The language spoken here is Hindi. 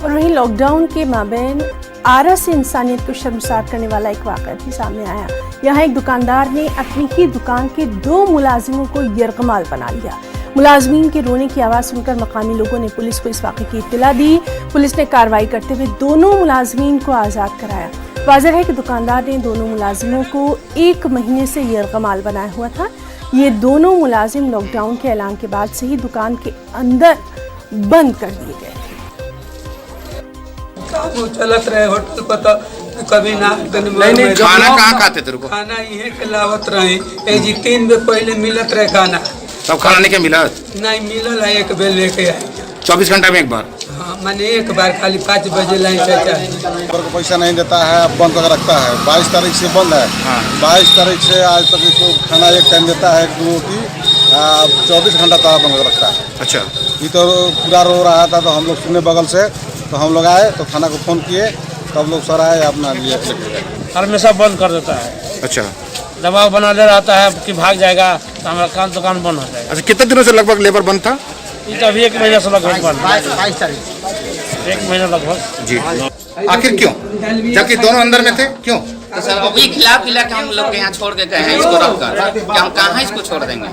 और वहीं लॉकडाउन के माबैन आरा से इंसानियत को शर्मसार करने वाला एक वाक़या भी सामने आया। यहाँ एक दुकानदार ने अपनी ही दुकान के 2 मुलाजिमों को यरगमाल बना लिया। मुलाजमीन के रोने की आवाज़ सुनकर मकामी लोगों ने पुलिस को इस वाक़े की इत्तला दी। पुलिस ने कार्रवाई करते हुए दोनों मुलाजमीन को आज़ाद कराया। वाज़ेह है कि दुकानदार ने दोनों मुलाजिमों को 1 महीने से यरगमाल बनाया हुआ था। ये दोनों मुलाजिम लॉकडाउन के ऐलान के बाद से ही दुकान के अंदर बंद कर दिए गए थे। वो चलत रहे होटल पर तो कभी ना नहीं खाना कहाँ खाते तेरे को? खाना इहे के लावत रहे जी 3 बेर पहले मिलत रहे खाना। तब खाना नहीं क्या मिला? नहीं मिलल है, 1 बेर लेके आए 24 घंटा में एक बार। हाँ मैंने 1 बार खाली 5 बजे लाइन से को पैसा नहीं देता है, बंद कर रखता है। 22 तारीख से बंद है। हाँ। 22 तारीख से आज तक इसको खाना एक टाइम देता है, 2 रोटी 24 घंटा तक बंद कर रखता है। अच्छा, ये तो पूरा रो रहा था तो हम लोग सुने बगल से, तो हम लोग आए तो थाना को फ़ोन किए, तब लोग सर आए अपना लिए हमेशा बंद कर देता है। अच्छा, दबाव बना ले रहता है कि भाग जाएगा तो हमारा दुकान बंद हो जाएगा। अच्छा कितने दिनों से लगभग लेबर बंद था? ये अभी 1 महीने से लगभग बंद। 22 तारीख 1 महीना लगभग। जी, आखिर क्यों? जबकि दोनों अंदर में थे, क्यों? तो सर अभी खिला के हम लोग के यहाँ छोड़ के गए हैं इसको रखकर, कि हम कहाँ इसको छोड़ देंगे।